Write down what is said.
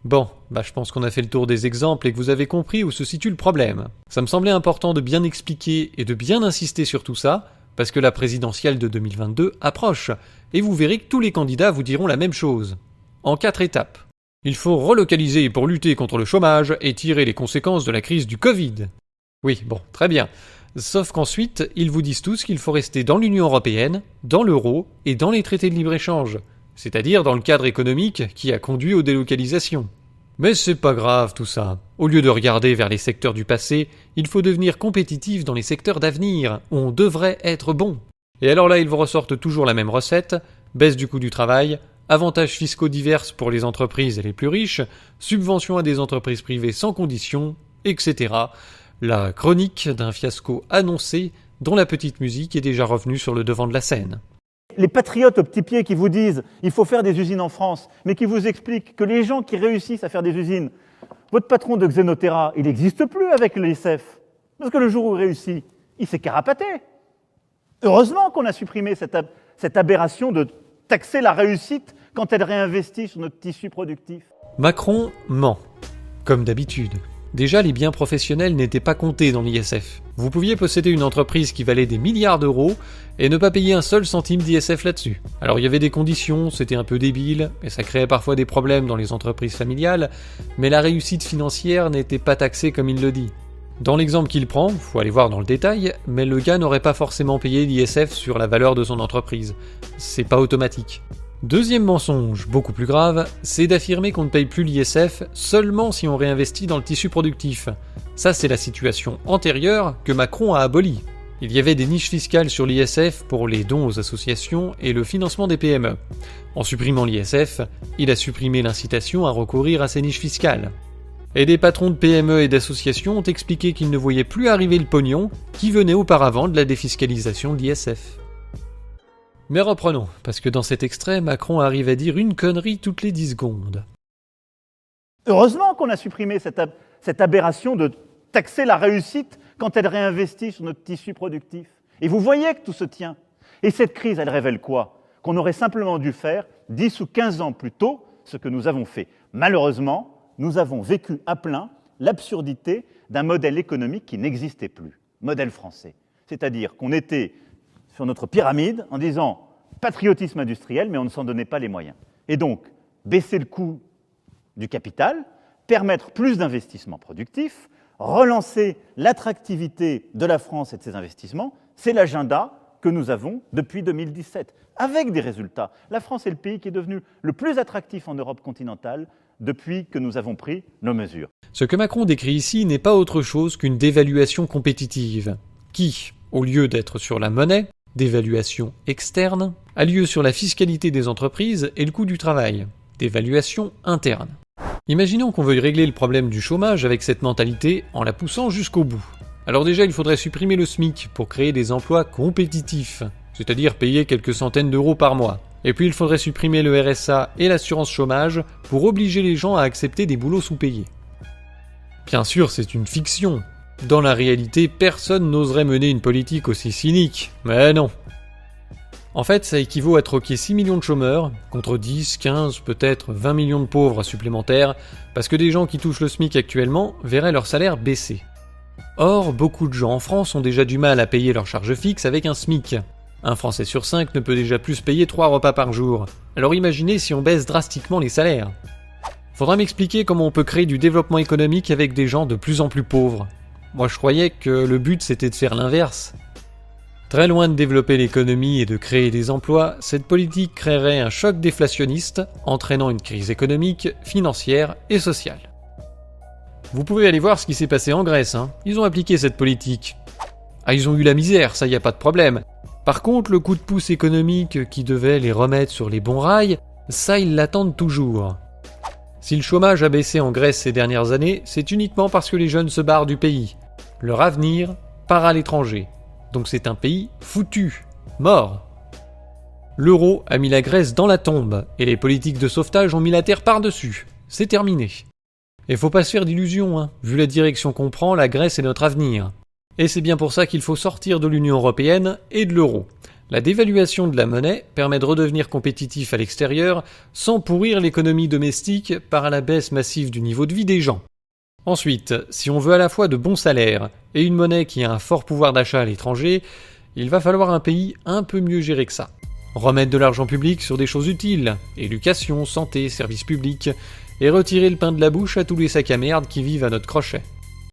Bon, je pense qu'on a fait le tour des exemples et que vous avez compris où se situe le problème. Ça me semblait important de bien expliquer et de bien insister sur tout ça, parce que la présidentielle de 2022 approche, et vous verrez que tous les candidats vous diront la même chose. En 4 étapes. Il faut relocaliser pour lutter contre le chômage et tirer les conséquences de la crise du Covid. Oui, bon, très bien. Sauf qu'ensuite, ils vous disent tous qu'il faut rester dans l'Union européenne, dans l'euro et dans les traités de libre-échange, c'est-à-dire dans le cadre économique qui a conduit aux délocalisations. Mais c'est pas grave tout ça. Au lieu de regarder vers les secteurs du passé, il faut devenir compétitif dans les secteurs d'avenir, où on devrait être bon. Et alors là, ils vous ressortent toujours la même recette, baisse du coût du travail, avantages fiscaux divers pour les entreprises et les plus riches, subventions à des entreprises privées sans condition, etc. La chronique d'un fiasco annoncé dont la petite musique est déjà revenue sur le devant de la scène. Les patriotes au petit pied qui vous disent « il faut faire des usines en France », mais qui vous expliquent que les gens qui réussissent à faire des usines, votre patron de Xenoterra, il n'existe plus avec l'ISF, parce que le jour où il réussit, il s'est carapaté. Heureusement qu'on a supprimé cette aberration de taxer la réussite quand elle réinvestit sur notre tissu productif. Macron ment, comme d'habitude. Déjà, les biens professionnels n'étaient pas comptés dans l'ISF. Vous pouviez posséder une entreprise qui valait des milliards d'euros et ne pas payer un seul centime d'ISF là-dessus. Alors il y avait des conditions, c'était un peu débile, et ça créait parfois des problèmes dans les entreprises familiales, mais la réussite financière n'était pas taxée comme il le dit. Dans l'exemple qu'il prend, faut aller voir dans le détail, mais le gars n'aurait pas forcément payé l'ISF sur la valeur de son entreprise. C'est pas automatique. Deuxième mensonge, beaucoup plus grave, c'est d'affirmer qu'on ne paye plus l'ISF seulement si on réinvestit dans le tissu productif. Ça, c'est la situation antérieure que Macron a abolie. Il y avait des niches fiscales sur l'ISF pour les dons aux associations et le financement des PME. En supprimant l'ISF, il a supprimé l'incitation à recourir à ces niches fiscales. Et des patrons de PME et d'associations ont expliqué qu'ils ne voyaient plus arriver le pognon qui venait auparavant de la défiscalisation de l'ISF. Mais reprenons, parce que dans cet extrait, Macron arrive à dire une connerie toutes les 10 secondes. Heureusement qu'on a supprimé cette aberration de taxer la réussite quand elle réinvestit sur notre tissu productif. Et vous voyez que tout se tient. Et cette crise, elle révèle quoi? Qu'on aurait simplement dû faire 10 ou 15 ans plus tôt ce que nous avons fait. Malheureusement, nous avons vécu à plein l'absurdité d'un modèle économique qui n'existait plus. Modèle français. C'est-à-dire qu'on était sur notre pyramide en disant patriotisme industriel, mais on ne s'en donnait pas les moyens. Et donc, baisser le coût du capital, permettre plus d'investissements productifs, relancer l'attractivité de la France et de ses investissements, c'est l'agenda que nous avons depuis 2017, avec des résultats. La France est le pays qui est devenu le plus attractif en Europe continentale depuis que nous avons pris nos mesures. Ce que Macron décrit ici n'est pas autre chose qu'une dévaluation compétitive, qui, au lieu d'être sur la monnaie, d'évaluation externe, a lieu sur la fiscalité des entreprises et le coût du travail, d'évaluation interne. Imaginons qu'on veuille régler le problème du chômage avec cette mentalité en la poussant jusqu'au bout. Alors déjà, il faudrait supprimer le SMIC pour créer des emplois compétitifs, c'est-à-dire payer quelques centaines d'euros par mois. Et puis il faudrait supprimer le RSA et l'assurance chômage pour obliger les gens à accepter des boulots sous-payés. Bien sûr, c'est une fiction. Dans la réalité, personne n'oserait mener une politique aussi cynique, mais non. En fait, ça équivaut à troquer 6 millions de chômeurs contre 10, 15, peut-être 20 millions de pauvres supplémentaires, parce que des gens qui touchent le SMIC actuellement verraient leur salaire baisser. Or, beaucoup de gens en France ont déjà du mal à payer leurs charges fixes avec un SMIC. Un Français sur 5 ne peut déjà plus se payer 3 repas par jour. Alors imaginez si on baisse drastiquement les salaires. Faudra m'expliquer comment on peut créer du développement économique avec des gens de plus en plus pauvres. Moi je croyais que le but c'était de faire l'inverse. Très loin de développer l'économie et de créer des emplois, cette politique créerait un choc déflationniste, entraînant une crise économique, financière et sociale. Vous pouvez aller voir ce qui s'est passé en Grèce, Ils ont appliqué cette politique. Ah, ils ont eu la misère, ça y a pas de problème. Par contre, le coup de pouce économique qui devait les remettre sur les bons rails, ça ils l'attendent toujours. Si le chômage a baissé en Grèce ces dernières années, c'est uniquement parce que les jeunes se barrent du pays. Leur avenir part à l'étranger. Donc c'est un pays foutu, mort. L'euro a mis la Grèce dans la tombe, et les politiques de sauvetage ont mis la terre par-dessus. C'est terminé. Et faut pas se faire d'illusions, Vu la direction qu'on prend, la Grèce est notre avenir. Et c'est bien pour ça qu'il faut sortir de l'Union européenne et de l'euro. La dévaluation de la monnaie permet de redevenir compétitif à l'extérieur sans pourrir l'économie domestique par la baisse massive du niveau de vie des gens. Ensuite, si on veut à la fois de bons salaires et une monnaie qui a un fort pouvoir d'achat à l'étranger, il va falloir un pays un peu mieux géré que ça. Remettre de l'argent public sur des choses utiles, éducation, santé, services publics, et retirer le pain de la bouche à tous les sacs à merde qui vivent à notre crochet.